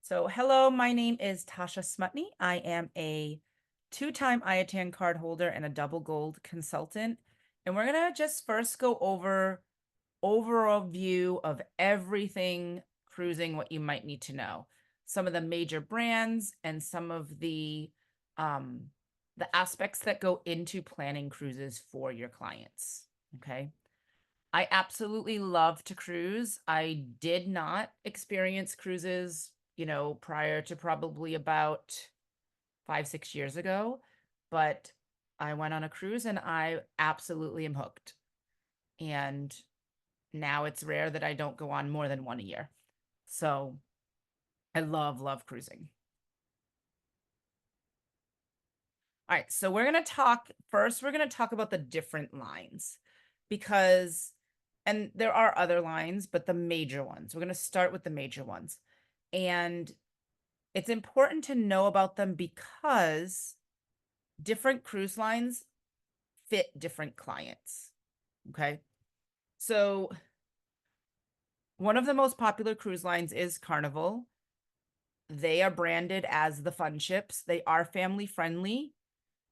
So, hello, my name is Tasha Smutney. I am a two-time IATAN card holder and a double gold consultant. And we're gonna just first go over overall view of everything cruising, what you might need to know. Some of the major brands and some of um the aspects that go into planning cruises for your clients. Okay. I absolutely love to cruise. I did not experience cruises, prior to probably about 5, 6 years ago, but I went on a cruise and I absolutely am hooked. And now it's rare that I don't go on more than one a year. So I love cruising. All right, so we're going to talk about the different lines because, and there are other lines, but the major ones. We're going to start with the major ones. And it's important to know about them because different cruise lines fit different clients. Okay. So one of the most popular cruise lines is Carnival. They are branded as the fun ships. They are family friendly.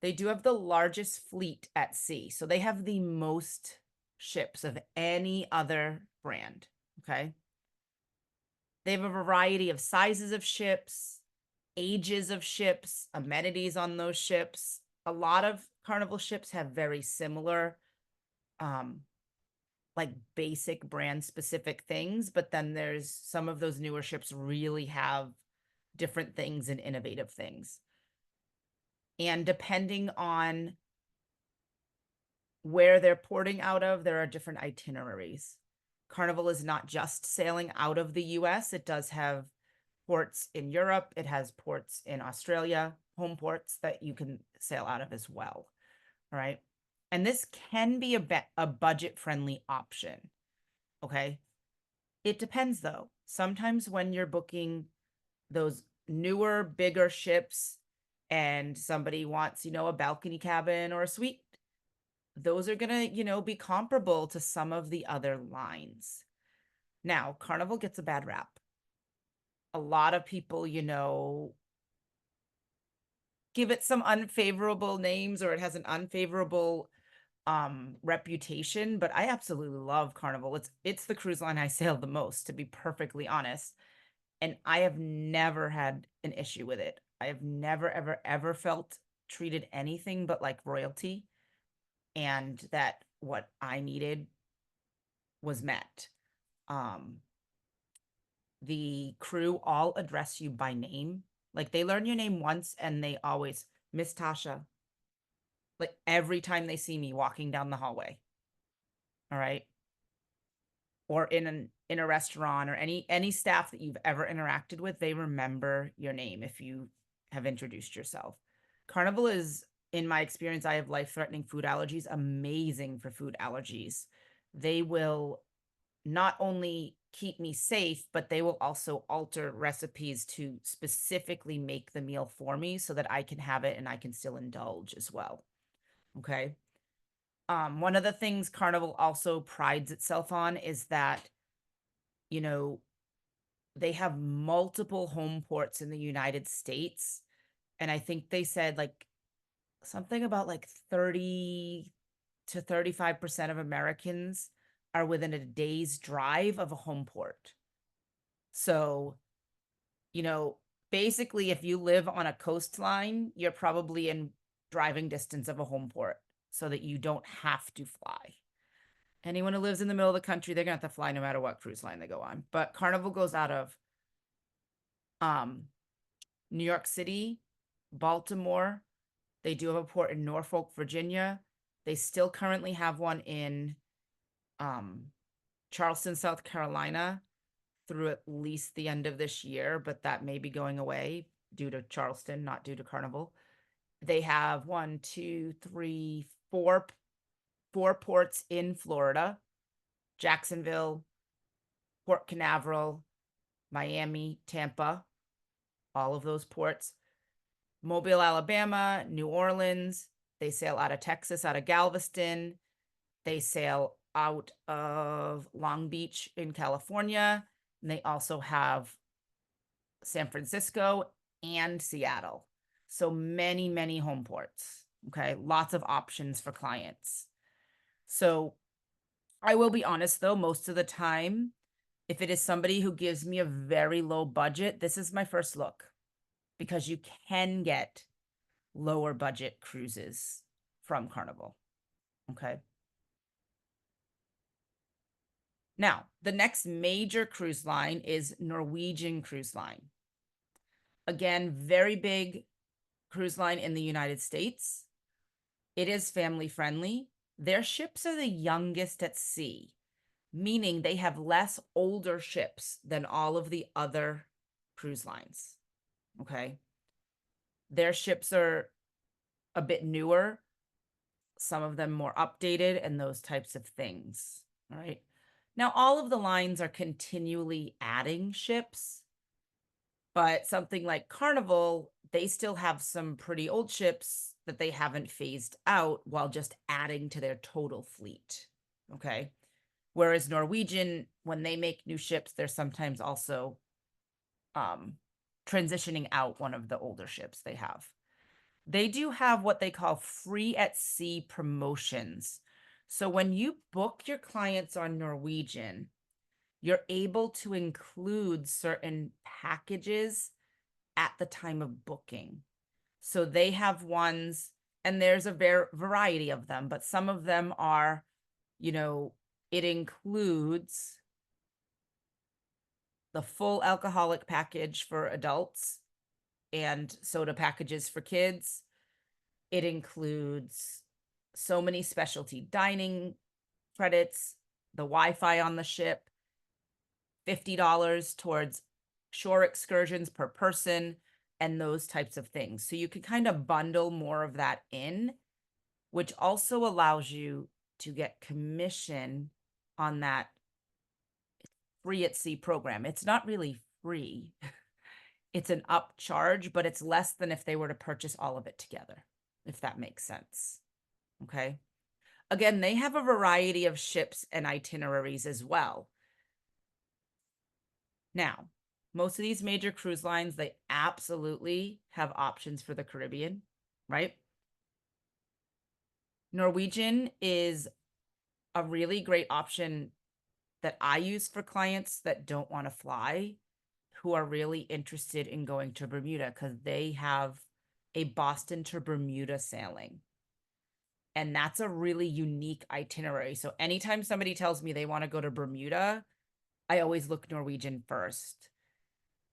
They do have the largest fleet at sea. So they have the most ships of any other brand. Okay. They have a variety of sizes of ships, ages of ships, amenities on those ships. A lot of Carnival ships have very similar, um, like basic brand specific things, but then there's some of those newer ships really have different things and innovative things. And depending on where they're porting out of, there are different itineraries. Carnival is not just sailing out of the US, it does have ports in Europe, it has ports in Australia, home ports that you can sail out of as well. All right. And this can be a budget friendly option. Okay. It depends though. Sometimes when you're booking those newer, bigger ships and somebody wants, a balcony cabin or a suite, those are going to, be comparable to some of the other lines. Now, Carnival gets a bad rap. A lot of people, give it some unfavorable names or it has an unfavorable reputation, but I absolutely love Carnival. It's the cruise line I sailed the most, to be perfectly honest. And I have never had an issue with it. I have never, ever, ever felt treated anything but like royalty and that what I needed was met. Um, the crew all address you by name. Like they learn your name once and they always, Miss Tasha, like every time they see me walking down the hallway. All right. Or in a restaurant or any staff that you've ever interacted with, they remember your name if you have introduced yourself. Carnival is, in my experience, I have life-threatening food allergies, amazing for food allergies. They will not only keep me safe, but they will also alter recipes to specifically make the meal for me so that I can have it and I can still indulge as well. Okay. One of the things Carnival also prides itself on is that, you know, they have multiple home ports in the United States. And I think they said like something about like 30 to 35% of Americans are within a day's drive of a home port. So, you know, basically, if you live on a coastline, you're probably in driving distance of a home port so that you don't have to fly. Anyone who lives in the middle of the country, they're gonna have to fly no matter what cruise line they go on. But Carnival goes out of um, New York City, Baltimore. They do have a port in Norfolk, Virginia. They still currently have one in um, Charleston, South Carolina through at least the end of this year, but that may be going away due to Charleston, not due to Carnival. They have one, two, three, four ports in Florida: Jacksonville, Port Canaveral, Miami, Tampa, all of those ports. Mobile, Alabama, New Orleans. They sail out of Texas, out of Galveston. They sail out of Long Beach in California. And they also have San Francisco, and Seattle. So many, many home ports. Okay. Lots of options for clients. So I will be honest though, most of the time, if it is somebody who gives me a very low budget, this is my first look because you can get lower budget cruises from Carnival. Okay. Now, the next major cruise line is Norwegian Cruise Line. Again, very big cruise line in the United States. It is family friendly. Their ships are the youngest at sea, meaning they have less older ships than all of the other cruise lines. Okay. Their ships are a bit newer, some of them more updated, and those types of things. All right. Now, all of the lines are continually adding ships, but something like Carnival, they still have some pretty old ships that they haven't phased out while just adding to their total fleet. Okay. Whereas Norwegian, when they make new ships, they're sometimes also transitioning out one of the older ships they have. They do have what they call free at sea promotions. So when you book your clients on Norwegian, you're able to include certain packages at the time of booking. So they have ones, and there's a variety of them, but some of them are, it includes the full alcoholic package for adults and soda packages for kids. It includes so many specialty dining credits, the Wi-Fi on the ship, $50 towards shore excursions per person, and those types of things. So you can kind of bundle more of that in, which also allows you to get commission on that free at sea program. It's not really free. It's an upcharge, but it's less than if they were to purchase all of it together, if that makes sense. Okay. Again, they have a variety of ships and itineraries as well. Now, most of these major cruise lines, they absolutely have options for the Caribbean, right? Norwegian is a really great option that I use for clients that don't want to fly, who are really interested in going to Bermuda because they have a Boston to Bermuda sailing. And that's a really unique itinerary. So anytime somebody tells me they want to go to Bermuda, I always look Norwegian first.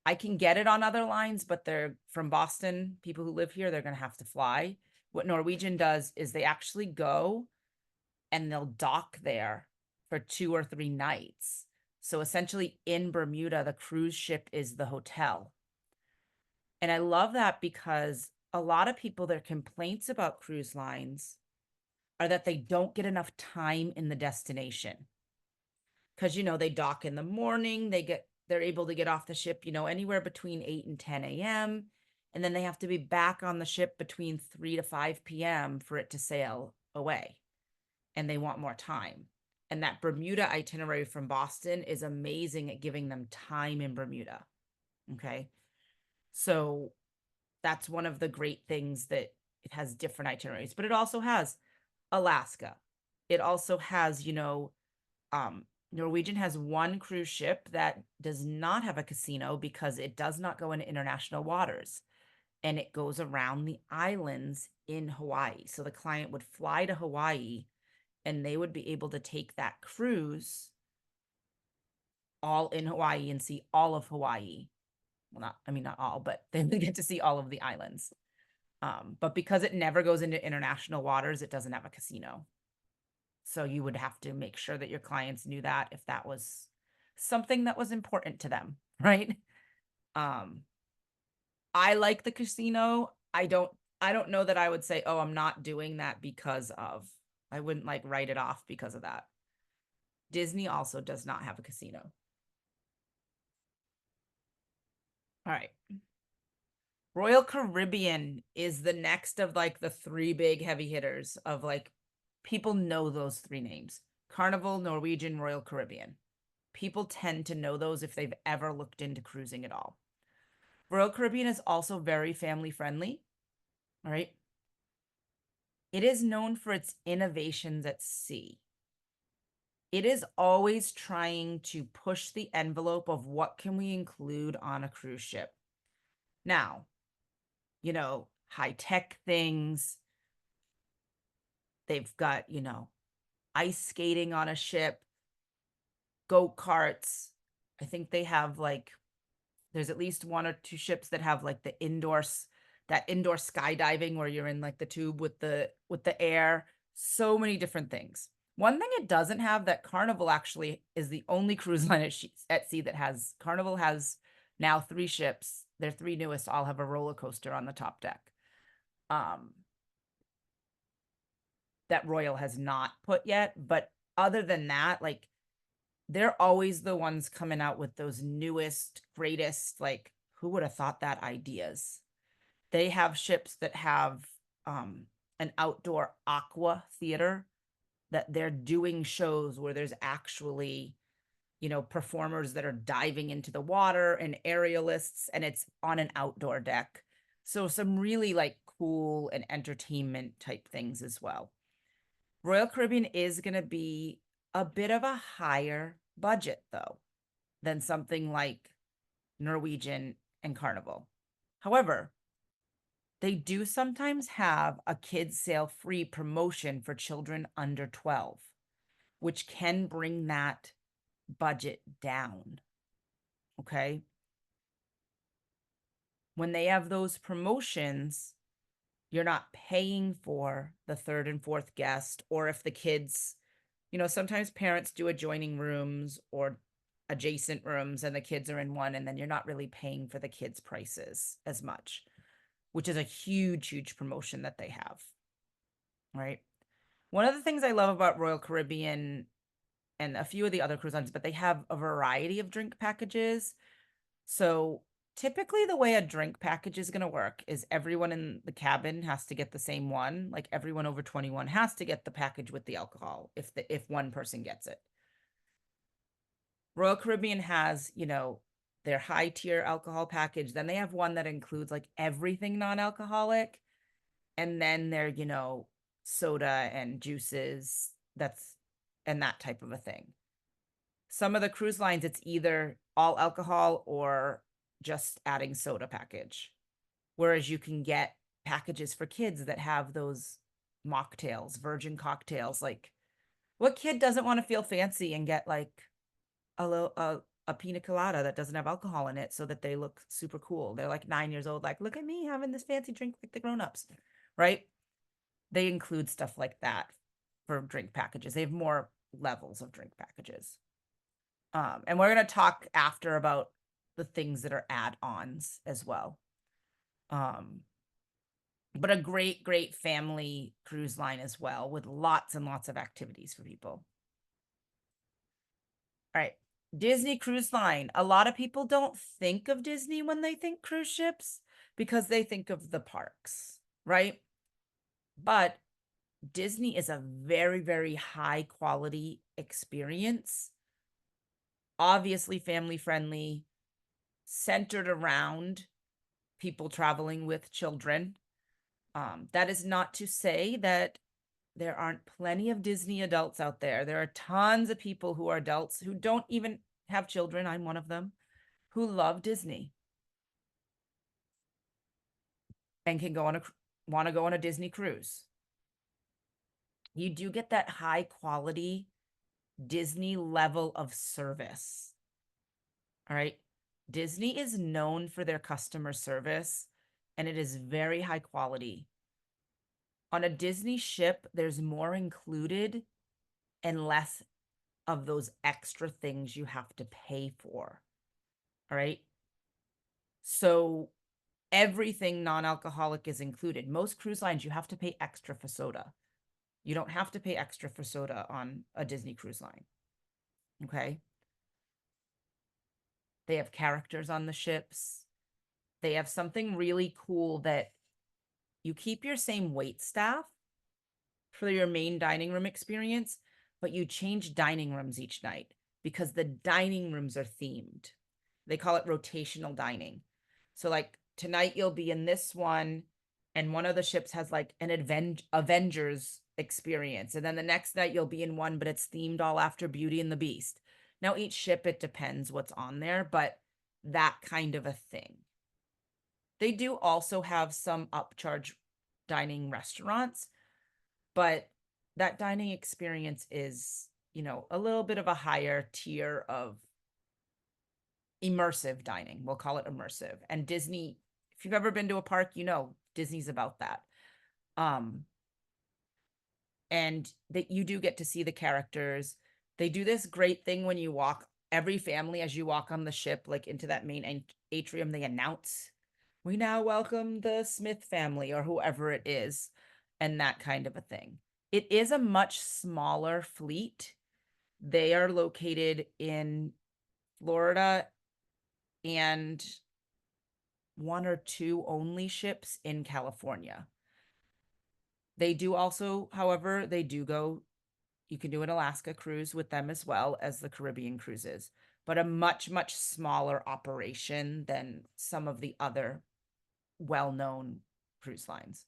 I can get it on other lines, but they're from Boston. People who live here, they're going to have to fly. What Norwegian does is they actually go and they'll dock there for 2 or 3 nights. So essentially in Bermuda, the cruise ship is the hotel. And I love that because a lot of people, their complaints about cruise lines are that they don't get enough time in the destination. Because, they dock in the morning, they're able to get off the ship, anywhere between 8 and 10 a.m. And then they have to be back on the ship between 3 to 5 p.m. for it to sail away. And they want more time. And that Bermuda itinerary from Boston is amazing at giving them time in Bermuda. Okay. So that's one of the great things that it has different itineraries, but it also has Alaska. It also has, Norwegian has one cruise ship that does not have a casino because it does not go into international waters and it goes around the islands in Hawaii. So the client would fly to Hawaii and they would be able to take that cruise all in Hawaii and see all of Hawaii. Well, not all, but they would get to see all of the islands. But because it never goes into international waters, it doesn't have a casino. So you would have to make sure that your clients knew that if that was something that was important to them, right? I like the casino. I don't know that I would say, "Oh, I'm not doing that because of." I wouldn't like write it off because of that. Disney also does not have a casino. All right. Royal Caribbean is the next of like the 3 big heavy hitters of like people know those 3 names. Carnival, Norwegian, Royal Caribbean. People tend to know those if they've ever looked into cruising at all. Royal Caribbean is also very family friendly. All right. It is known for its innovations at sea. It is always trying to push the envelope of what can we include on a cruise ship. Now, high tech things. They've got, ice skating on a ship, go-karts. I think they have there's at least one or two ships that have like that indoor skydiving where you're in like the tube with the air. So many different things. One thing it doesn't have that Carnival actually is the only cruise line at sea that has. Carnival has now 3 ships. Their 3 newest all have a roller coaster on the top deck. That Royal has not put yet, but other than that, like they're always the ones coming out with those newest, greatest, like who would have thought that ideas. They have ships that have an outdoor aqua theater that they're doing shows where there's actually, performers that are diving into the water and aerialists, and it's on an outdoor deck. So some really like cool and entertainment type things as well. Royal Caribbean is going to be a bit of a higher budget, though, than something like Norwegian and Carnival. However, they do sometimes have a kids sail free promotion for children under 12, which can bring that budget down. Okay. When they have those promotions, you're not paying for the third and fourth guest, or if the kids, sometimes parents do adjoining rooms or adjacent rooms and the kids are in one, and then you're not really paying for the kids' prices as much, which is a huge, huge promotion that they have. Right. One of the things I love about Royal Caribbean and a few of the other cruise lines, but they have a variety of drink packages. So typically the way a drink package is going to work is everyone in the cabin has to get the same one. Like everyone over 21 has to get the package with the alcohol if one person gets it. Royal Caribbean has, their high tier alcohol package. Then they have one that includes like everything non-alcoholic. And then their, soda and juices, and that type of a thing. Some of the cruise lines, it's either all alcohol or just adding soda package. Whereas you can get packages for kids that have those mocktails, virgin cocktails. Like, what kid doesn't want to feel fancy and get like a pina colada that doesn't have alcohol in it so that they look super cool? They're like 9 years old, like, look at me having this fancy drink like the grown-ups, right? They include stuff like that for drink packages. They have more levels of drink packages. And we're going to talk after about the things that are add-ons as well. But a great, great family cruise line as well, with lots and lots of activities for people. All right. Disney Cruise Line. A lot of people don't think of Disney when they think cruise ships because they think of the parks, right? But Disney is a very, very high quality experience. Obviously family friendly, centered around people traveling with children. That is not to say that there aren't plenty of Disney adults out there. There are tons of people who are adults who don't even have children. I'm one of them, who love Disney and can want to go on a Disney cruise. You do get that high quality Disney level of service. All right. Disney is known for their customer service, and it is very high quality. On a Disney ship, there's more included and less of those extra things you have to pay for. All right. So everything non-alcoholic is included. Most cruise lines, you have to pay extra for soda. You don't have to pay extra for soda on a Disney cruise line. Okay. They have characters on the ships. They have something really cool that you keep your same wait staff for your main dining room experience, but you change dining rooms each night because the dining rooms are themed. They call it rotational dining. So like tonight you'll be in this one, and one of the ships has like an Avengers experience. And then the next night you'll be in one, but it's themed all after Beauty and the Beast. Now each ship, it depends what's on there, but that kind of a thing. They do also have some upcharge dining restaurants, but that dining experience is, a little bit of a higher tier of immersive dining. We'll call it immersive. And Disney, if you've ever been to a park, Disney's about that. And that you do get to see the characters. They do this great thing when you walk, every family, as you walk on the ship, like into that main atrium, they announce, "We now welcome the Smith family," or whoever it is, and that kind of a thing. It is a much smaller fleet. They are located in Florida and one or two only ships in California. They do also, however, you can do an Alaska cruise with them as well as the Caribbean cruises, but a much, much smaller operation than some of the other well-known cruise lines.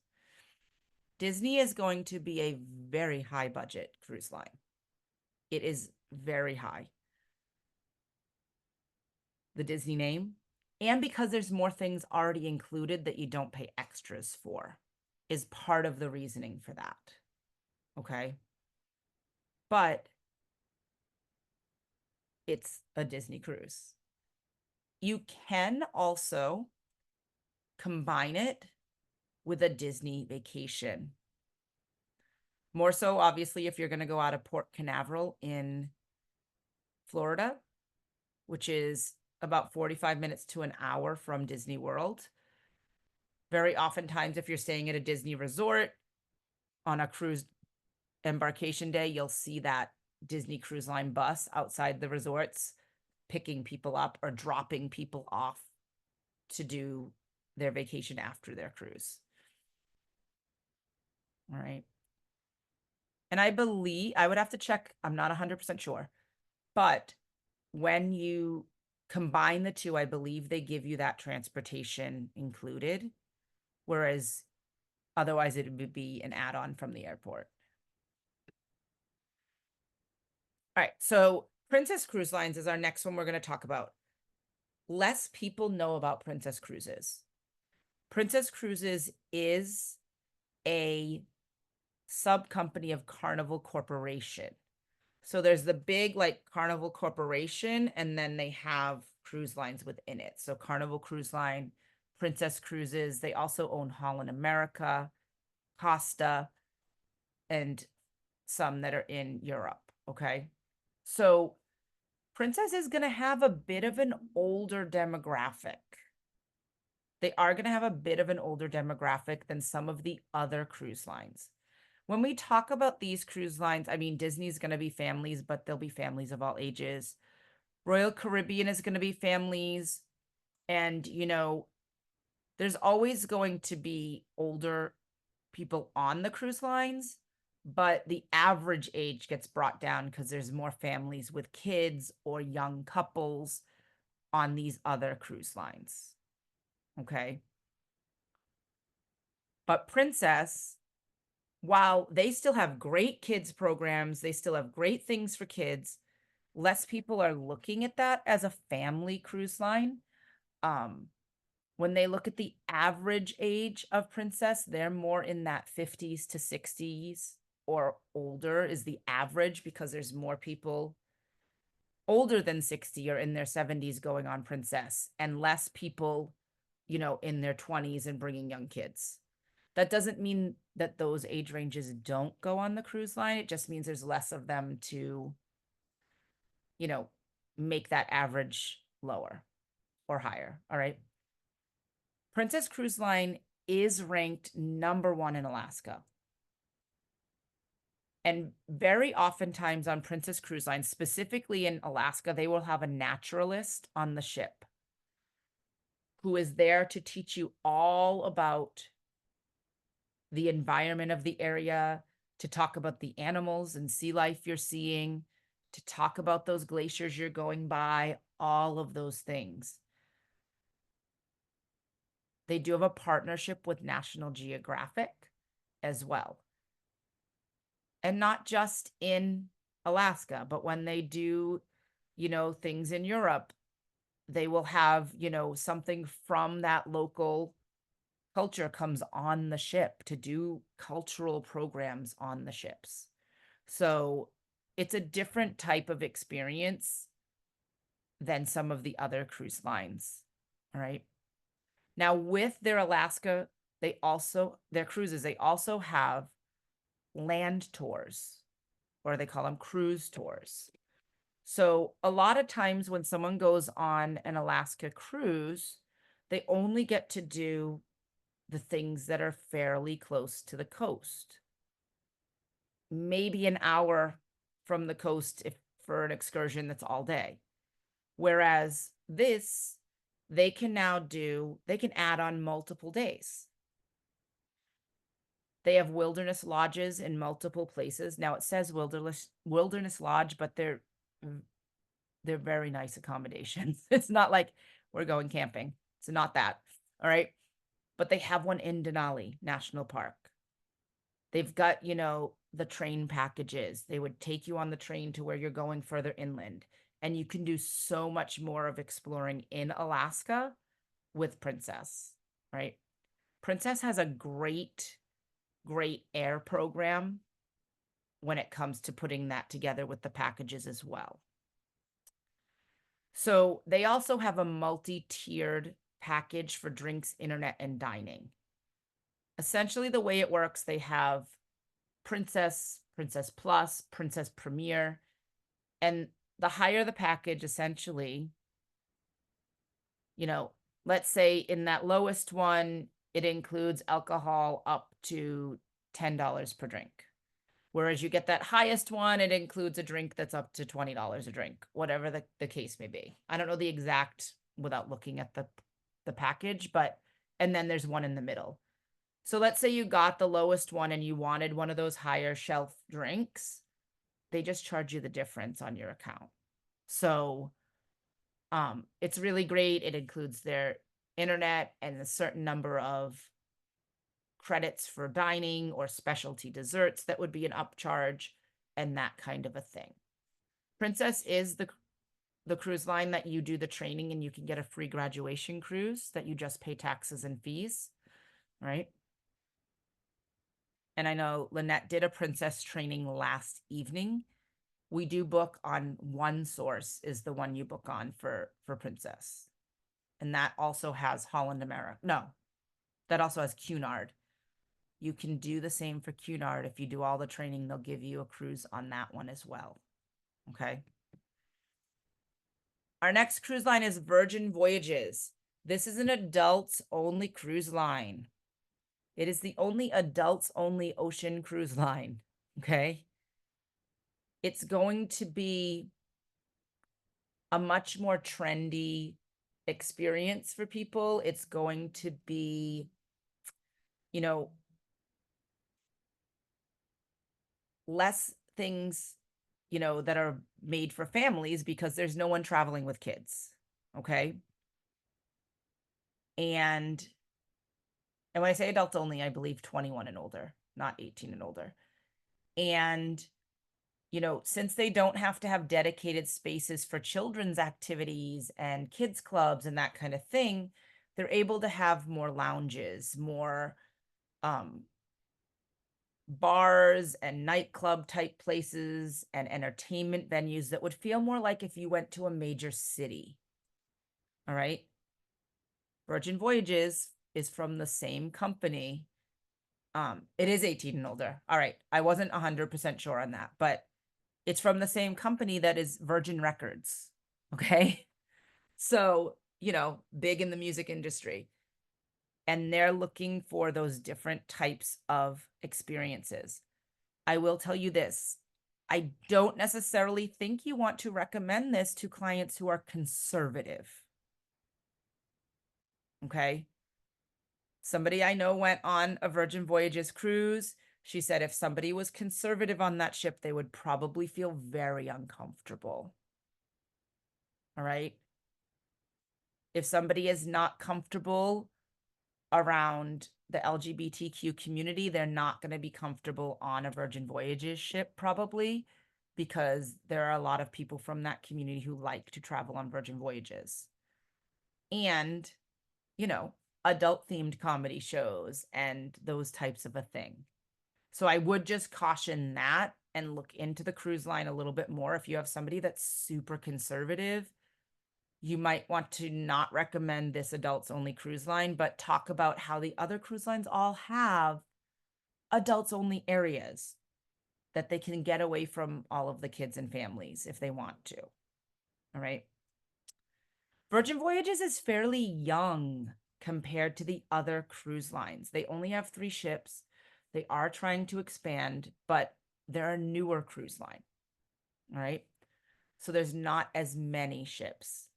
Disney is going to be a very high budget cruise line. It is very high. The Disney name, and because there's more things already included that you don't pay extras for, is part of the reasoning for that. Okay. But it's a Disney cruise. You can also combine it with a Disney vacation. More so, obviously, if you're going to go out of Port Canaveral in Florida, which is about 45 minutes to an hour from Disney World. Very oftentimes, if you're staying at a Disney resort on a cruise embarkation day, you'll see that Disney Cruise Line bus outside the resorts picking people up or dropping people off to do their vacation after their cruise. All right. And I believe, I would have to check, I'm not 100% sure, but when you combine the two, I believe they give you that transportation included, whereas otherwise it would be an add-on from the airport. All right, so Princess Cruise Lines is our next one we're going to talk about. Less people know about Princess Cruises. Princess Cruises is a sub-company of Carnival Corporation. So there's the big like Carnival Corporation, and then they have cruise lines within it. So Carnival Cruise Line, Princess Cruises, they also own Holland America, Costa, and some that are in Europe. Okay. So Princess is going to have a bit of an older demographic. They are going to have a bit of an older demographic than some of the other cruise lines. When we talk about these cruise lines, I mean, Disney's going to be families, but there'll be families of all ages. Royal Caribbean is going to be families. And, there's always going to be older people on the cruise lines, but the average age gets brought down because there's more families with kids or young couples on these other cruise lines. Okay. But Princess, while they still have great kids programs, they still have great things for kids, less people are looking at that as a family cruise line. When they look at the average age of Princess, they're more in that 50s to 60s or older is the average, because there's more people older than 60 or in their 70s going on Princess, and less people, in their 20s and bringing young kids. That doesn't mean that those age ranges don't go on the cruise line. It just means there's less of them to, make that average lower or higher. All right. Princess Cruise Line is ranked #1 in Alaska. And very oftentimes on Princess Cruise Line, specifically in Alaska, they will have a naturalist on the ship who is there to teach you all about the environment of the area, to talk about the animals and sea life you're seeing, to talk about those glaciers you're going by, all of those things. They do have a partnership with National Geographic as well. And not just in Alaska, but when they do, things in Europe, they will have, something from that local culture comes on the ship to do cultural programs on the ships. So it's a different type of experience than some of the other cruise lines. All right. Now, with their Alaska, their cruises, they also have land tours, or they call them cruise tours. So a lot of times when someone goes on an Alaska cruise, they only get to do the things that are fairly close to the coast. Maybe an hour from the coast if for an excursion that's all day. Whereas this, they can add on multiple days. They have wilderness lodges in multiple places. Now it says wilderness lodge, but they're very nice accommodations. It's not like we're going camping. It's not that. All right. But they have one in Denali National Park. They've got, the train packages. They would take you on the train to where you're going further inland. And you can do so much more of exploring in Alaska with Princess, right? Princess has a great air program when it comes to putting that together with the packages as well. So they also have a multi-tiered package for drinks, internet, and dining. Essentially, the way it works, they have Princess, Princess Plus, Princess Premier, and the higher the package, essentially, let's say in that lowest one, it includes alcohol up to $10 per drink. Whereas you get that highest one, it includes a drink that's up to $20 a drink, whatever the case may be. I don't know the exact without looking at the package, and then there's one in the middle. So let's say you got the lowest one and you wanted one of those higher shelf drinks, they just charge you the difference on your account. So it's really great. It includes their internet and a certain number of credits for dining or specialty desserts that would be an upcharge and that kind of a thing. Princess is the cruise line that you do the training and you can get a free graduation cruise that you just pay taxes and fees, right? And I know Lynette did a Princess training last evening. We do book on One Source is the one you book on for Princess. And that also has Holland America. No, that also has Cunard. You can do the same for Cunard. If you do all the training, they'll give you a cruise on that one as well. Okay. Our next cruise line is Virgin Voyages. This is an adults-only cruise line. It is the only adults-only ocean cruise line. Okay. It's going to be a much more trendy experience for people. It's going to be, less things, that are made for families because there's no one traveling with kids. Okay. And when I say adults only, I believe 21 and older, not 18 and older. And, since they don't have to have dedicated spaces for children's activities and kids clubs and that kind of thing, they're able to have more lounges, more bars and nightclub type places and entertainment venues that would feel more like if you went to a major city. All right. Virgin Voyages is from the same company. It is 18 and older. All right. I wasn't 100% sure on that, but it's from the same company that is Virgin Records. Okay. So, big in the music industry. And they're looking for those different types of experiences. I will tell you this. I don't necessarily think you want to recommend this to clients who are conservative. Okay. Somebody I know went on a Virgin Voyages cruise. She said if somebody was conservative on that ship, they would probably feel very uncomfortable. All right. If somebody is not comfortable around the LGBTQ community, they're not going to be comfortable on a Virgin Voyages ship probably, because there are a lot of people from that community who like to travel on Virgin Voyages. And, you know, adult themed comedy shows and those types of a thing. So I would just caution that and look into the cruise line a little bit more. If you have somebody that's super conservative, you might want to not recommend this adults only cruise line, but talk about how the other cruise lines all have adults only areas that they can get away from all of the kids and families if they want to. All right. Virgin Voyages is fairly young compared to the other cruise lines. They only have 3 ships. They are trying to expand, but they're a newer cruise line. All right. So there's not as many ships.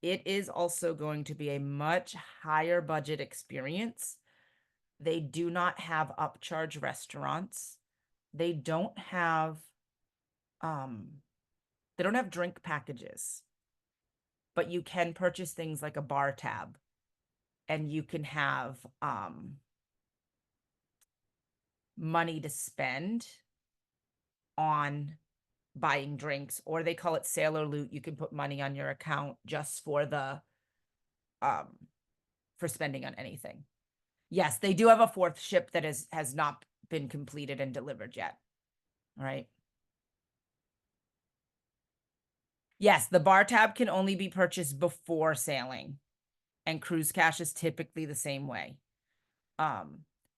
It is also going to be a much higher budget experience. They do not have upcharge restaurants. They don't have drink packages, but you can purchase things like a bar tab, and you can have money to spend on buying drinks, or they call it sailor loot. You can put money on your account just for the for spending on anything. Yes, they do have a 4th ship that has not been completed and delivered yet. All right. Yes, the bar tab can only be purchased before sailing, and cruise cash is typically the same way. Now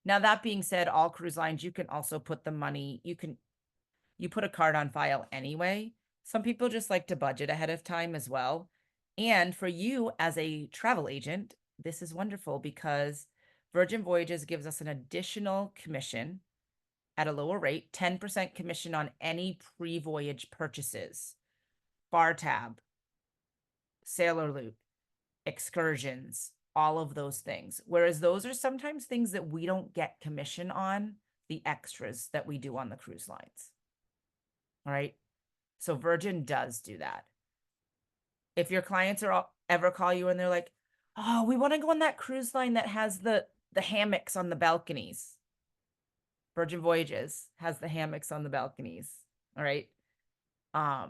that being said, all cruise lines, you can also put the money, you put a card on file anyway. Some people just like to budget ahead of time as well. And for you as a travel agent, this is wonderful because Virgin Voyages gives us an additional commission at a lower rate, 10% commission on any pre-voyage purchases, bar tab, sailor loot, excursions, all of those things. Whereas those are sometimes things that we don't get commission on, the extras that we do on the cruise lines. All right. So Virgin does do that. If your clients ever call you and they're like, oh, we want to go on that cruise line that has the hammocks on the balconies. Virgin Voyages has the hammocks on the balconies. All right. I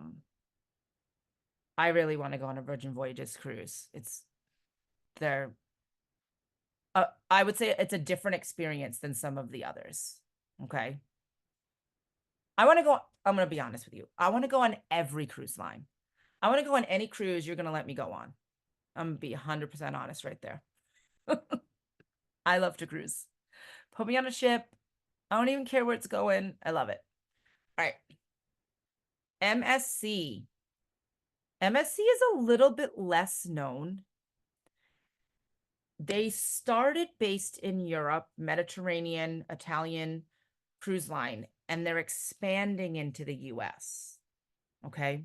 really want to go on a Virgin Voyages cruise. I would say it's a different experience than some of the others. Okay. I'm going to be honest with you. I want to go on every cruise line. I want to go on any cruise you're going to let me go on. I'm going to be 100% honest right there. I love to cruise. Put me on a ship. I don't even care where it's going. I love it. All right. MSC. MSC is a little bit less known. They started based in Europe, Mediterranean, Italian cruise line, and they're expanding into the US. Okay.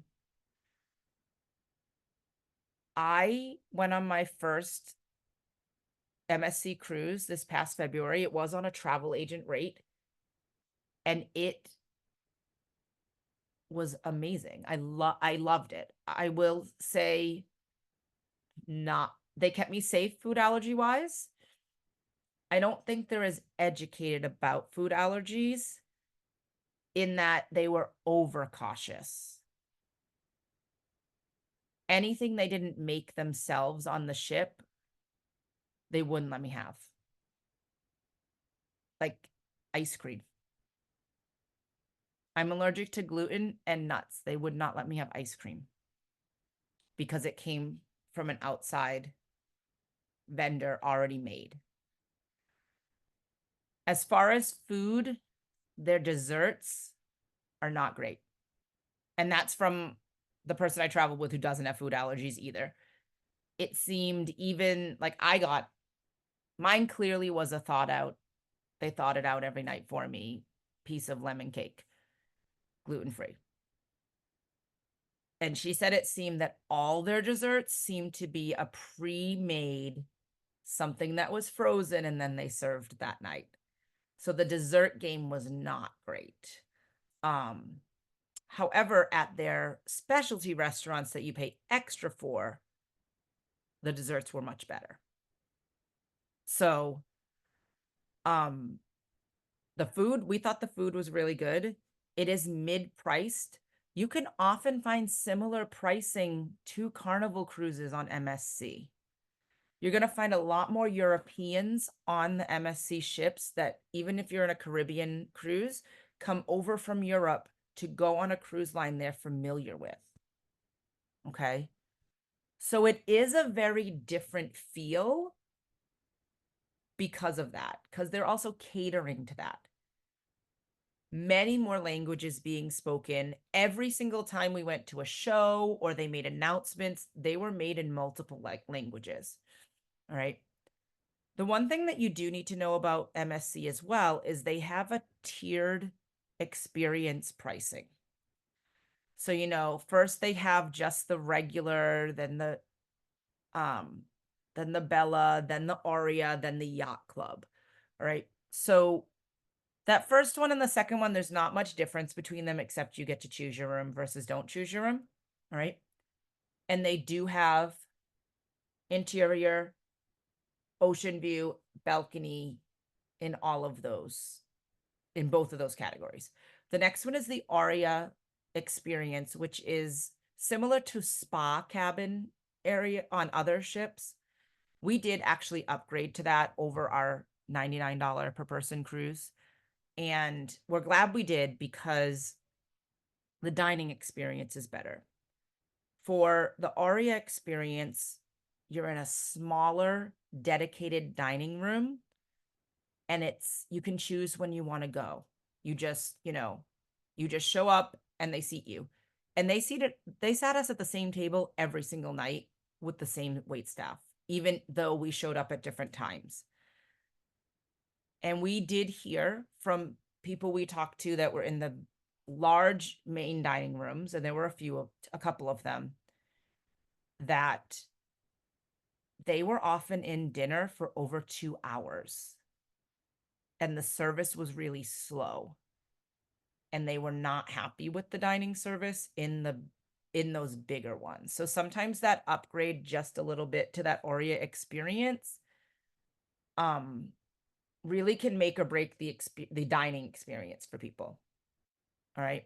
I went on my first MSC cruise this past February. It was on a travel agent rate, and it was amazing. I loved it. I will say they kept me safe food allergy wise. I don't think they're as educated about food allergies, in that they were overcautious. Anything they didn't make themselves on the ship, they wouldn't let me have. Like ice cream. I'm allergic to gluten and nuts. They would not let me have ice cream because it came from an outside vendor already made. As far as food, their desserts are not great. And that's from the person I traveled with who doesn't have food allergies either. It seemed even like mine clearly was a thought out. They thought it out every night for me. Piece of lemon cake, gluten-free. And she said it seemed that all their desserts seemed to be a pre-made something that was frozen and then they served that night. So the dessert game was not great. However, at their specialty restaurants that you pay extra for, the desserts were much better. So, um, the food, we thought the food was really good. It is mid-priced. You can often find similar pricing to Carnival cruises on MSC. You're going to find a lot more Europeans on the MSC ships that, even if you're in a Caribbean cruise, come over from Europe to go on a cruise line they're familiar with. Okay. So it is a very different feel because of that, because they're also catering to that. Many more languages being spoken. Every single time we went to a show or they made announcements, they were made in multiple languages. All right. The one thing that you do need to know about MSC as well is they have a tiered experience pricing. So, first they have just the regular, um then the Bella, then the Aria, then the Yacht Club. All right. So that first one and the second one, there's not much difference between them except you get to choose your room versus don't choose your room. All right. And they do have interior, ocean view, balcony in all of those, in both of those categories. The next one is the Aria experience, which is similar to spa cabin area on other ships. We did actually upgrade to that over our $99 per person cruise. And we're glad we did because the dining experience is better. For the Aria experience, you're in a smaller, dedicated dining room, and you can choose when you want to go. You just, you just show up and they seat you. And they sat us at the same table every single night with the same wait staff, even though we showed up at different times. And we did hear from people we talked to that were in the large main dining rooms, and there were a couple of them, that they were often in dinner for over 2 hours. And the service was really slow. And they were not happy with the dining service in those bigger ones. So sometimes that upgrade just a little bit to that Aria experience really can make or break the dining experience for people. All right.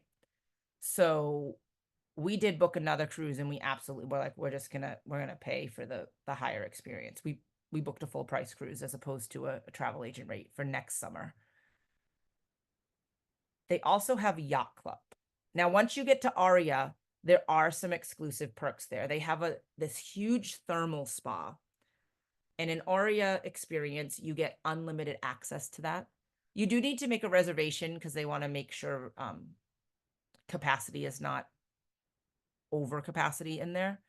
So we did book another cruise and we absolutely were like, we're gonna pay for the higher experience. We booked a full price cruise as opposed to a travel agent rate for next summer. They also have Yacht Club. Now, once you get to Aria, there are some exclusive perks there. They have this huge thermal spa. And in Aria experience, you get unlimited access to that. You do need to make a reservation because they want to make sure capacity is not over capacity in there,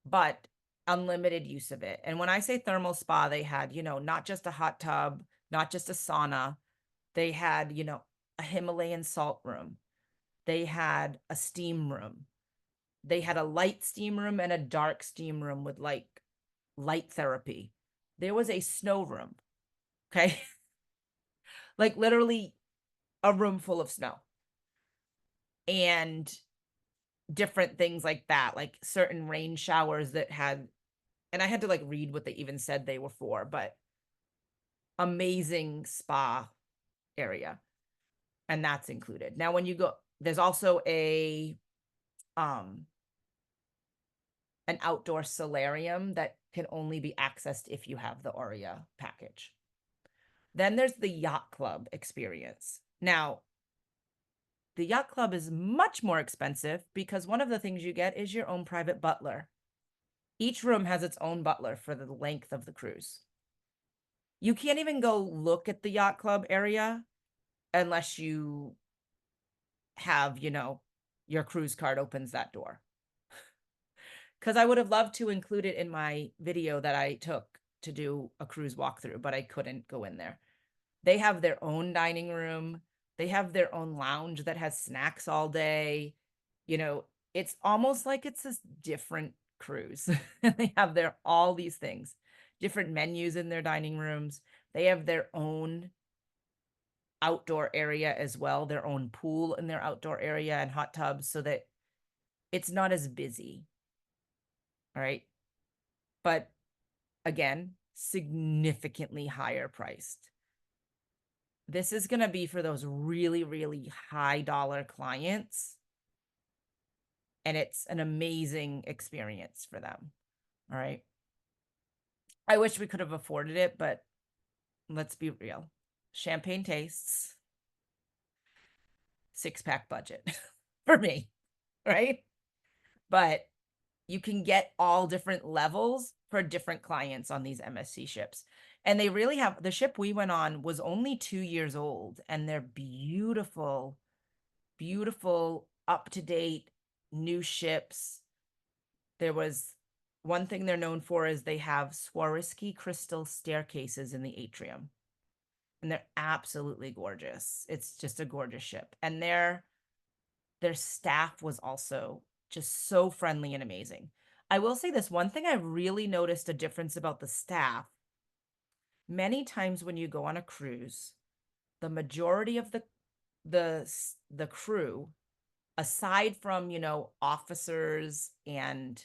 but unlimited use of it. And when I say thermal spa, they had, not just a hot tub, not just a sauna. They had, a Himalayan salt room. They had a steam room. They had a light steam room and a dark steam room with like light therapy. There was a snow room. Okay. Like literally a room full of snow. And different things like that, like certain rain showers that had, and I had to like read what they even said they were for, but amazing spa area. And that's included. Now, when you go, there's also an outdoor solarium that can only be accessed if you have the Aria package. Then there's the Yacht Club experience. Now, the Yacht Club is much more expensive because one of the things you get is your own private butler. Each room has its own butler for the length of the cruise. You can't even go look at the Yacht Club area unless you have, your cruise card opens that door. Because I would have loved to include it in my video that I took to do a cruise walkthrough, but I couldn't go in there. They have their own dining room. They have their own lounge that has snacks all day. It's almost like it's a different cruise. They have all these things, different menus in their dining rooms. They have their own outdoor area as well, their own pool in their outdoor area and hot tubs so that it's not as busy. All right. But again, significantly higher priced. This is going to be for those really, really high dollar clients. And it's an amazing experience for them. All right. I wish we could have afforded it, but let's be real. Champagne tastes, 6-pack budget for me. Right. But you can get all different levels for different clients on these MSC ships. And they really have, the ship we went on was only 2 years old, and they're beautiful, beautiful, up to date new ships. There was one thing they're known for is they have Swarovski crystal staircases in the atrium, and they're absolutely gorgeous. It's just a gorgeous ship. And their staff was also just so friendly and amazing. I will say this one thing I really noticed a difference about the staff. Many times when you go on a cruise, the majority of the crew, aside from, officers and,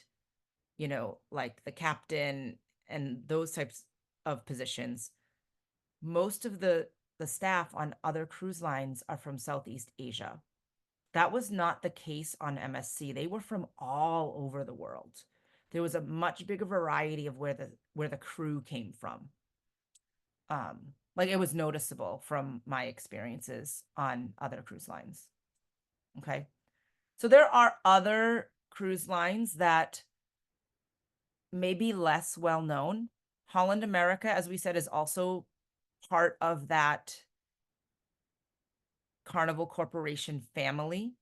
like the captain and those types of positions, most of the staff on other cruise lines are from Southeast Asia. That was not the case on MSC. They were from all over the world. There was a much bigger variety of where the crew came from. Like it was noticeable from my experiences on other cruise lines. Okay. So there are other cruise lines that may be less well known. Holland America, as we said, is also part of that Carnival Corporation family.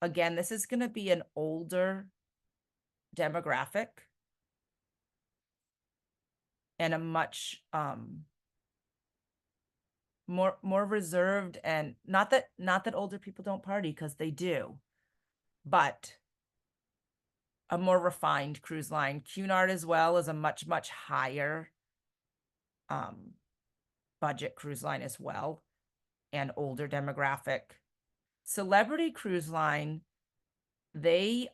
Again, this is going to be an older demographic and a much more reserved, and not that older people don't party, because they do, but a more refined cruise line. Cunard as well is a much higher budget cruise line as well, and older demographic. Celebrity Cruise Line, they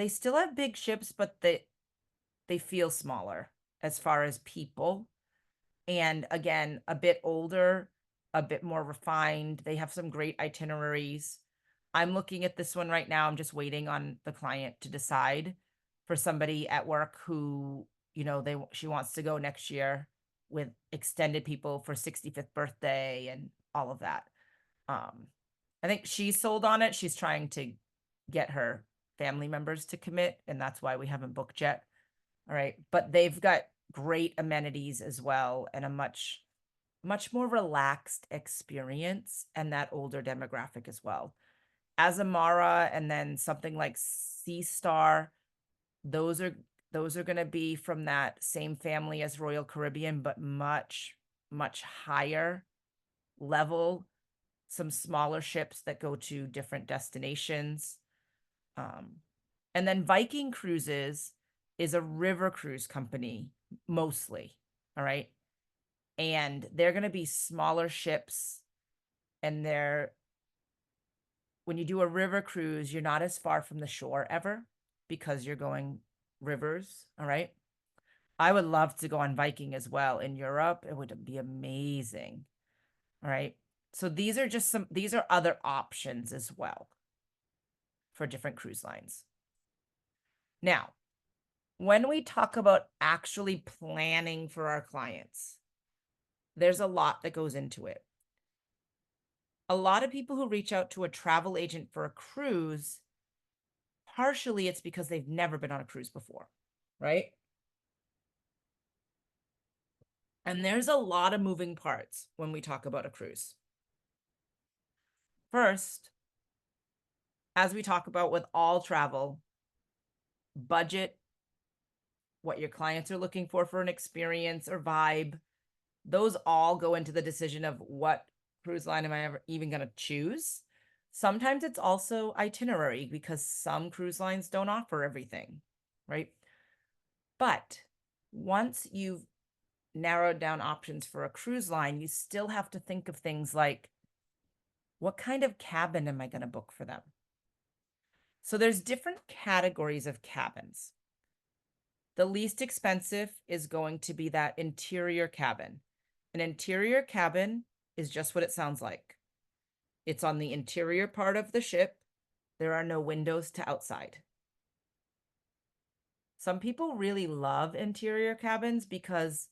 still have big ships, but they feel smaller as far as people. And again, a bit older, a bit more refined. They have some great itineraries. I'm looking at this one right now. I'm just waiting on the client to decide, for somebody at work who, she wants to go next year with extended people for 65th birthday and all of that. I think she's sold on it. She's trying to get her family members to commit, and that's why we haven't booked yet. All right. But they've got great amenities as well, and a much more relaxed experience, and that older demographic as well. Azamara, and then something like Sea Star, those are going to be from that same family as Royal Caribbean, but much higher level. Some smaller ships that go to different destinations. And then Viking Cruises is a river cruise company mostly. All right. And they're going to be smaller ships. And when you do a river cruise, you're not as far from the shore ever, because you're going rivers. All right. I would love to go on Viking as well in Europe. It would be amazing. All right. So these are other options as well for different cruise lines. Now, when we talk about actually planning for our clients, there's a lot that goes into it. A lot of people who reach out to a travel agent for a cruise, partially it's because they've never been on a cruise before, right? And there's a lot of moving parts when we talk about a cruise. First, as we talk about with all travel, budget, what your clients are looking for an experience or vibe, those all go into the decision of what cruise line am I ever even going to choose. Sometimes it's also itinerary, because some cruise lines don't offer everything, right? But once you've narrowed down options for a cruise line, you still have to think of things like, what kind of cabin am I going to book for them? So there's different categories of cabins. The least expensive is going to be that interior cabin. An interior cabin is just what it sounds like. It's on the interior part of the ship. There are no windows to outside. Some people really love interior cabins because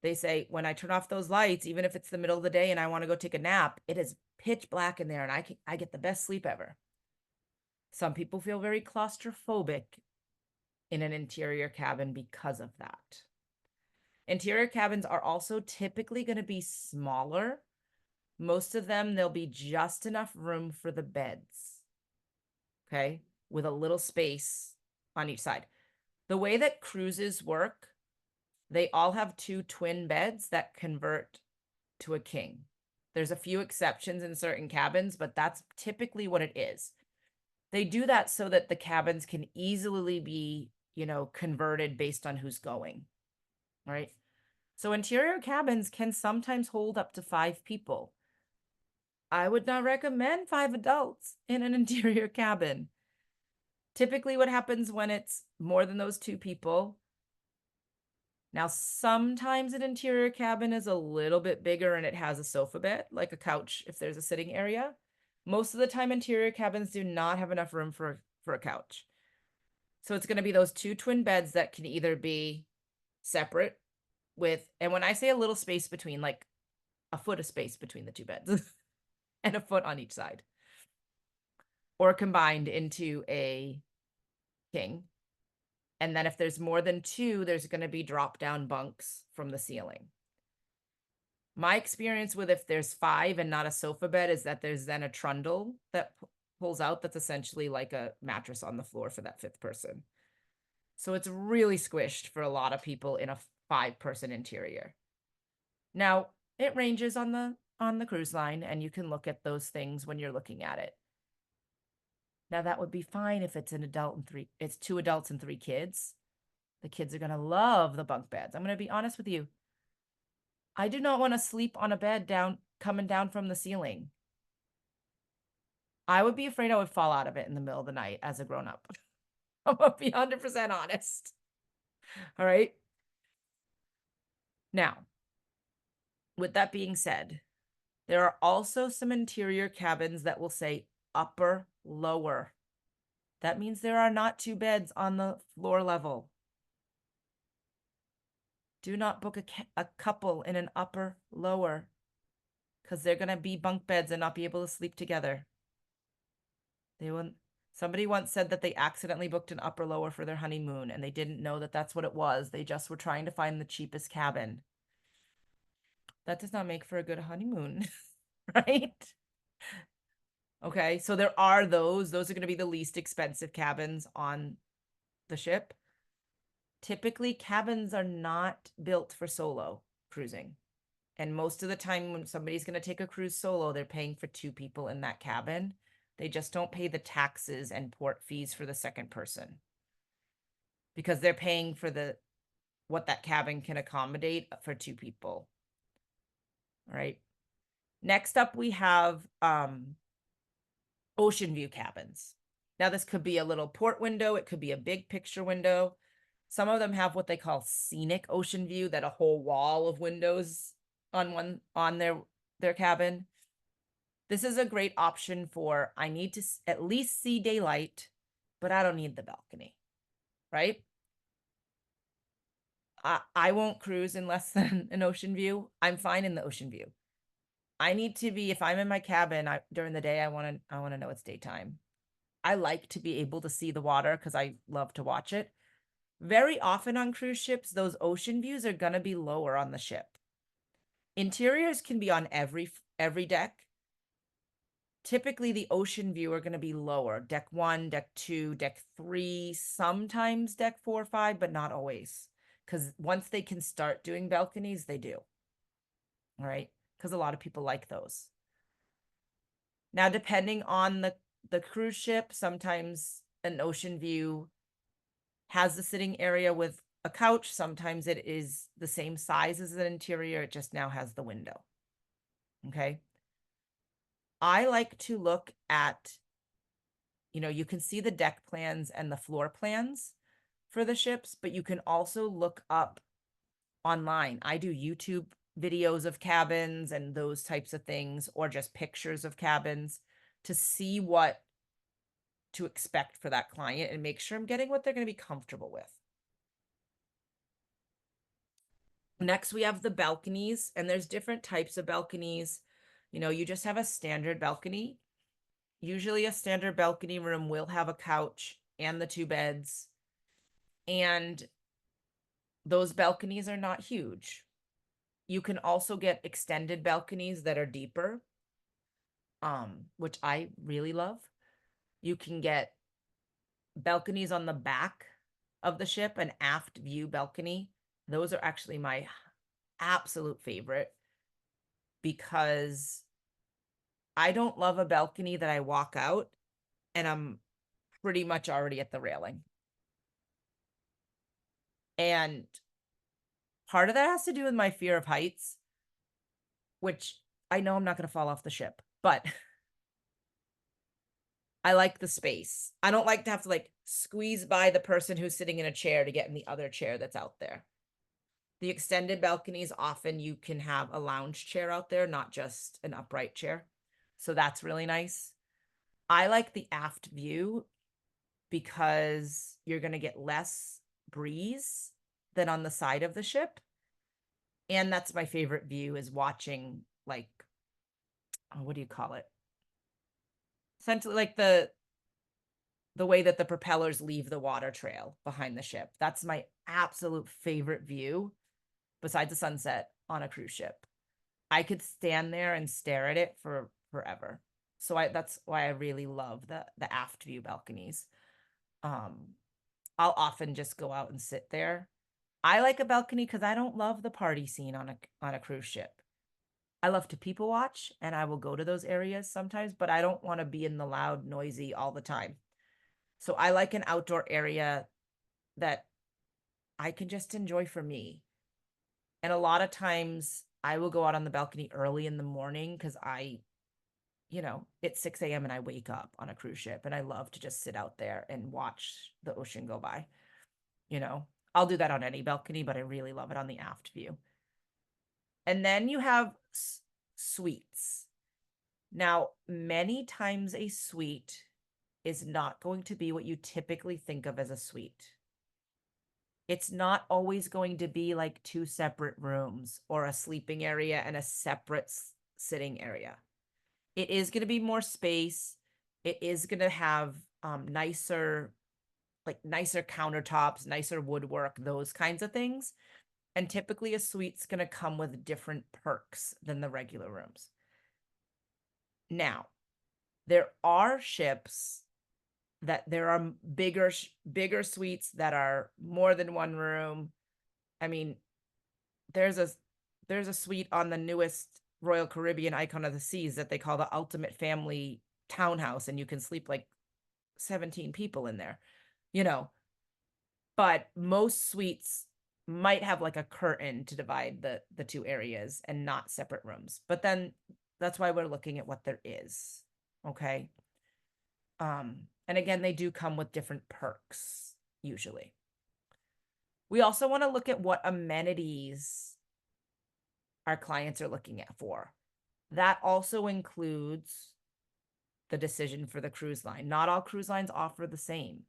they say, when I turn off those lights, even if it's the middle of the day and I want to go take a nap, it is pitch black in there and I get the best sleep ever. Some people feel very claustrophobic in an interior cabin because of that. Interior cabins are also typically going to be smaller. Most of them, there'll be just enough room for the beds, okay, with a little space on each side. The way that cruises work, they all have 2 twin beds that convert to a king. There's a few exceptions in certain cabins, but that's typically what it is. They do that so that the cabins can easily be, converted based on who's going, right? So interior cabins can sometimes hold up to 5 people. I would not recommend 5 adults in an interior cabin. Typically, what happens when it's more than those 2 people, now sometimes an interior cabin is a little bit bigger and it has a sofa bed, like a couch if there's a sitting area. Most of the time, interior cabins do not have enough room for a couch. So it's going to be those 2 twin beds that can either be separate and when I say a little space between, like a foot of space between the 2 beds and a foot on each side, or combined into a king. And then if there's more than 2, there's going to be drop down bunks from the ceiling. My experience with if there's 5 and not a sofa bed is that there's then a trundle that pulls out that's essentially like a mattress on the floor for that 5th person. So it's really squished for a lot of people in a 5-person interior. Now, it ranges on the cruise line, and you can look at those things when you're looking at it. Now, that would be fine if it's it's 2 adults and 3 kids. The kids are going to love the bunk beds. I'm going to be honest with you. I do not want to sleep on a bed coming down from the ceiling. I would be afraid I would fall out of it in the middle of the night as a grown-up. I'm going to be 100% honest. All right. Now, with that being said, there are also some interior cabins that will say upper lower. That means there are not 2 beds on the floor level. Do not book a couple in an upper lower because they're going to be bunk beds and not be able to sleep together. Somebody once said that they accidentally booked an upper lower for their honeymoon and they didn't know that that's what it was. They just were trying to find the cheapest cabin. That does not make for a good honeymoon, right? Okay, so there are those are going to be the least expensive cabins on the ship. Typically, cabins are not built for solo cruising. And most of the time when somebody's going to take a cruise solo, they're paying for 2 people in that cabin. They just don't pay the taxes and port fees for the second person because they're paying for what that cabin can accommodate for 2 people. All right. Next up, we have ocean view cabins. Now, this could be a little port window. It could be a big picture window. Some of them have what they call scenic ocean view, that a whole wall of windows on their cabin. This is a great option for, I need to at least see daylight, but I don't need the balcony, right? I won't cruise in less than an ocean view. I'm fine in the ocean view. I need to be, if I'm in my cabin during the day, I want to know it's daytime. I like to be able to see the water because I love to watch it. Very often on cruise ships, those ocean views are going to be lower on the ship. Interiors can be on every deck. Typically, the ocean view are going to be lower. Deck 1, deck 2, deck 3, sometimes deck 4, 5, but not always. Because once they can start doing balconies, they do. All right? Because a lot of people like those. Now, depending on the cruise ship, sometimes an ocean view has the sitting area with a couch. Sometimes it is the same size as an interior. It just now has the window. Okay? I like to look at, you can see the deck plans and the floor plans for the ships, but you can also look up online. I do YouTube videos of cabins and those types of things, or just pictures of cabins to see what to expect for that client and make sure I'm getting what they're going to be comfortable with. Next, we have the balconies, and there's different types of balconies. You know, you just have a standard balcony. Usually a standard balcony room will have a couch and the two beds. And those balconies are not huge. You can also get extended balconies that are deeper, which I really love. You can get balconies on the back of the ship, an aft view balcony. Those are actually my absolute favorite because I don't love a balcony that I walk out and I'm pretty much already at the railing. And part of that has to do with my fear of heights, which I know I'm not going to fall off the ship, but I like the space. I don't like to have to like squeeze by the person who's sitting in a chair to get in the other chair that's out there. The extended balconies, often you can have a lounge chair out there, not just an upright chair. So that's really nice. I like the aft view because you're going to get less breeze than on the side of the ship. And that's my favorite view, is watching, like, what do you call it? Essentially like the way that the propellers leave the water trail behind the ship. That's my absolute favorite view besides the sunset on a cruise ship. I could stand there and stare at it for forever. So that's why I really love the aft view balconies. I'll often just go out and sit there. I like a balcony because I don't love the party scene on a cruise ship. I love to people watch and I will go to those areas sometimes, but I don't want to be in the loud, noisy all the time. So I like an outdoor area that I can just enjoy for me. And a lot of times I will go out on the balcony early in the morning because it's 6 a.m. and I wake up on a cruise ship and I love to just sit out there and watch the ocean go by. I'll do that on any balcony, but I really love it on the aft view. And then you have suites. Now, many times a suite is not going to be what you typically think of as a suite. It's not always going to be like two separate rooms or a sleeping area and a separate sitting area. It is going to be more space. It is going to have nicer countertops, nicer woodwork, those kinds of things. And typically a suite's going to come with different perks than the regular rooms. Now, there are ships that there are bigger suites that are more than one room. I mean, there's a suite on the newest Royal Caribbean Icon of the Seas that they call the Ultimate Family Townhouse, and you can sleep like 17 people in there, But most suites might have like a curtain to divide the two areas and not separate rooms. But then that's why we're looking at what there is. Okay. And again, they do come with different perks usually. We also want to look at what amenities our clients are looking at for. That also includes the decision for the cruise line. Not all cruise lines offer the same.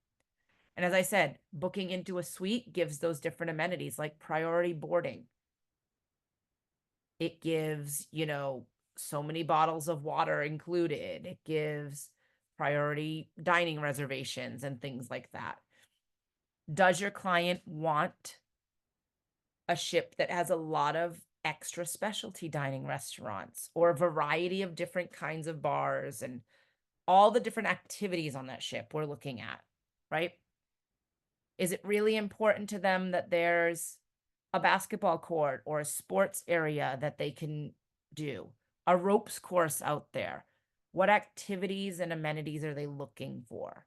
And as I said, booking into a suite gives those different amenities like priority boarding. It gives, so many bottles of water included. It gives priority dining reservations and things like that. Does your client want a ship that has a lot of extra specialty dining restaurants or a variety of different kinds of bars and all the different activities on that ship we're looking at, right? Is it really important to them that there's a basketball court or a sports area that they can do, a ropes course out there? What activities and amenities are they looking for?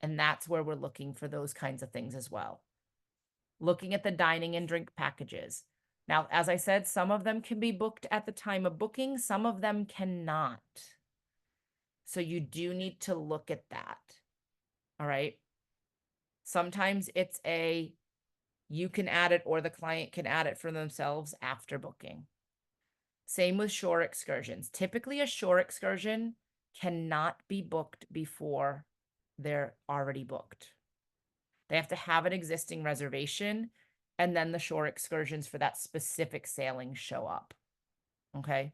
And that's where we're looking for those kinds of things as well. Looking at the dining and drink packages. Now, as I said, some of them can be booked at the time of booking, some of them cannot. So you do need to look at that. All right. Sometimes it's you can add it or the client can add it for themselves after booking. Same with shore excursions. Typically, a shore excursion cannot be booked before they're already booked. They have to have an existing reservation, and then the shore excursions for that specific sailing show up. Okay.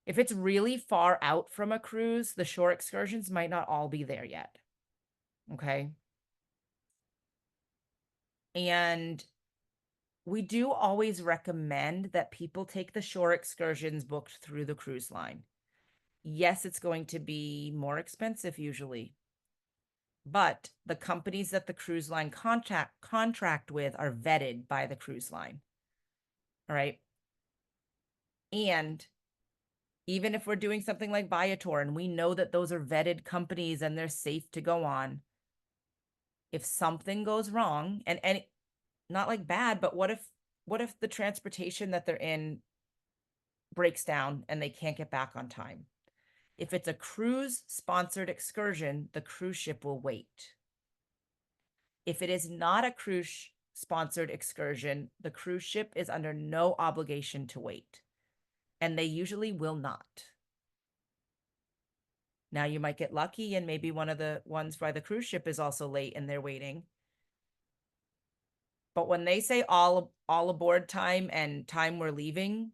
If it's really far out from a cruise, the shore excursions might not all be there yet. Okay. And we do always recommend that people take the shore excursions booked through the cruise line. Yes, it's going to be more expensive usually, but the companies that the cruise line contract with are vetted by the cruise line. All right. And even if we're doing something like Viator and we know that those are vetted companies and they're safe to go on, if something goes wrong, and not like bad, but what if the transportation that they're in breaks down and they can't get back on time? If it's a cruise sponsored excursion, the cruise ship will wait. If it is not a cruise sponsored excursion, the cruise ship is under no obligation to wait, and they usually will not. Now, you might get lucky and maybe one of the ones by the cruise ship is also late and they're waiting. But when they say all aboard time and time we're leaving,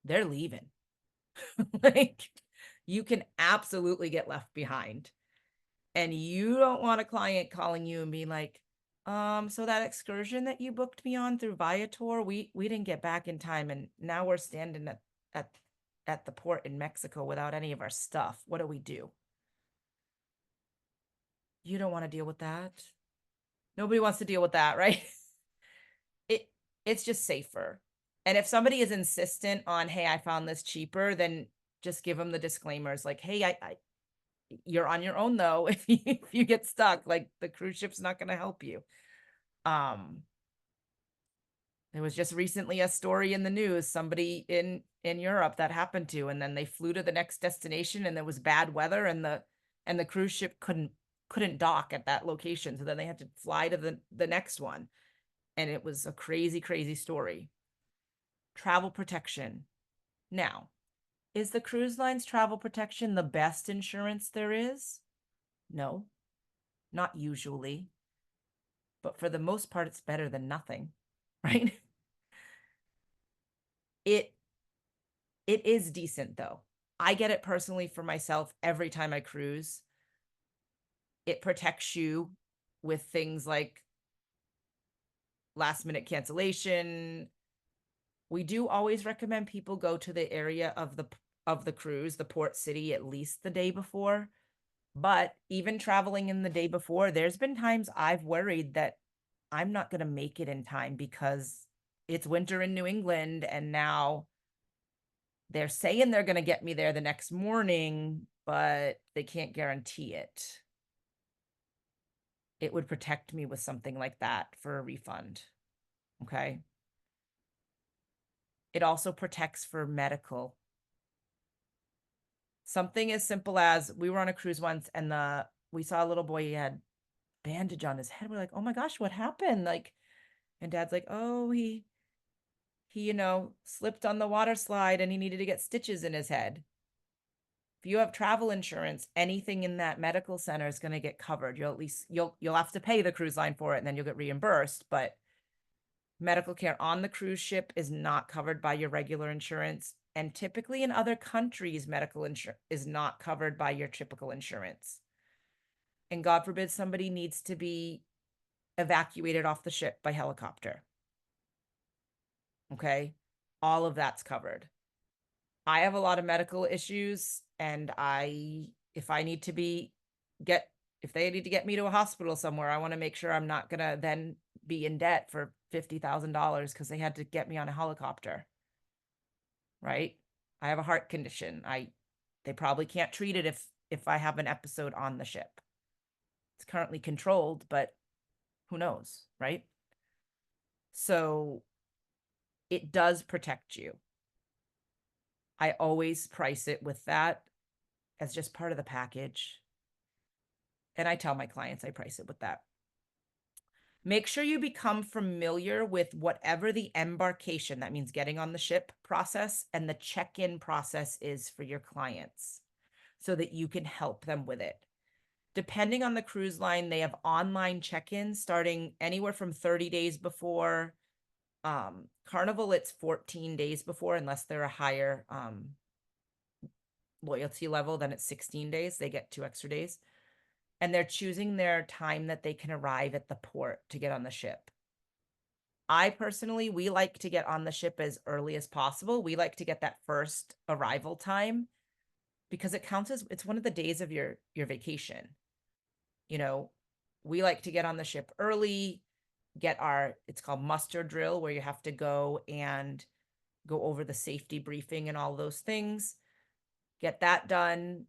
they're leaving. Like, you can absolutely get left behind. And you don't want a client calling you and being like, so that excursion that you booked me on through Viator, we didn't get back in time, and now we're standing at at the port in Mexico without any of our stuff. What do we do? You don't want to deal with that. Nobody wants to deal with that, right? It it's just safer. And if somebody is insistent on, hey, I found this cheaper, then just give them the disclaimers like, hey, you're on your own though. If you get stuck, like, the cruise ship's not going to help you. Um, there was just recently a story in the news, somebody in Europe that happened to, and then they flew to the next destination and there was bad weather and the cruise ship couldn't dock at that location. So then they had to fly to the next one. And it was a crazy, crazy story. Travel protection. Now, is the cruise line's travel protection the best insurance there is? No, not usually. But for the most part, it's better than nothing, right? It it is decent though. I get it personally for myself every time I cruise. It protects you with things like last minute cancellation. We do always recommend people go to the area of the cruise, the port city, at least the day before. But even traveling in the day before, there's been times I've worried that I'm not going to make it in time because it's winter in New England and now they're saying they're going to get me there the next morning, but they can't guarantee it. It would protect me with something like that for a refund. Okay. It also protects for medical. Something as simple as we were on a cruise once and we saw a little boy, he had bandage on his head. We're like, oh my gosh, what happened? Like, and dad's like, oh, he, slipped on the water slide and he needed to get stitches in his head. If you have travel insurance, anything in that medical center is going to get covered. You'll have to pay the cruise line for it and then you'll get reimbursed, but medical care on the cruise ship is not covered by your regular insurance. And typically in other countries, medical insurance is not covered by your typical insurance. And God forbid somebody needs to be evacuated off the ship by helicopter. Okay. All of that's covered. I have a lot of medical issues, and if I need to if they need to get me to a hospital somewhere, I want to make sure I'm not going to then be in debt for $50,000 because they had to get me on a helicopter. Right. I have a heart condition. They probably can't treat it if I have an episode on the ship. It's currently controlled, but who knows, right? So it does protect you. I always price it with that as just part of the package. And I tell my clients I price it with that. Make sure you become familiar with whatever the embarkation, that means getting on the ship process, and the check-in process is for your clients so that you can help them with it. Depending on the cruise line, they have online check-ins starting anywhere from 30 days before. Carnival, it's 14 days before, unless they're a higher loyalty level, then it's 16 days. They get 2 extra days. And they're choosing their time that they can arrive at the port to get on the ship. I personally, we like to get on the ship as early as possible. We like to get that first arrival time because it counts as, it's one of the days of your vacation. You know, we like to get on the ship early, get our, it's called muster drill, where you have to go and go over the safety briefing and all those things. Get that done,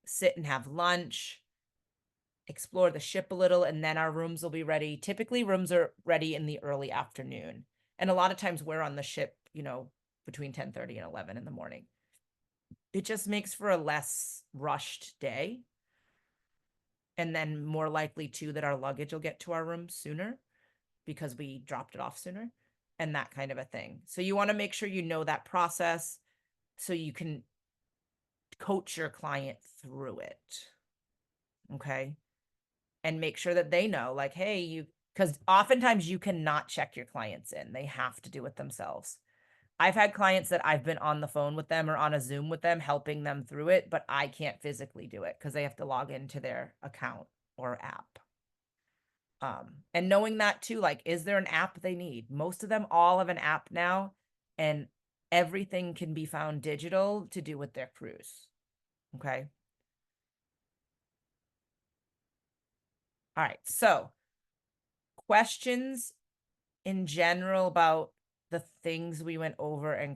sit and have lunch, explore the ship a little, and then our rooms will be ready. Typically, rooms are ready in the early afternoon. And a lot of times we're on the ship, you know, between 10:30 and 11 in the morning. It just makes for a less rushed day. And then more likely too that our luggage will get to our room sooner because we dropped it off sooner and that kind of a thing. So you want to make sure you know that process so you can coach your client through it. Okay. And make sure that they know, like, hey, you, because oftentimes you cannot check your clients in. They have to do it themselves. I've had clients that I've been on the phone with them or on a Zoom with them, helping them through it, but I can't physically do it because they have to log into their account or app. And knowing that too, like, is there an app they need? Most of them all have an app now, and everything can be found digital to do with their cruise. Okay. All right. So, questions in general about the things we went over and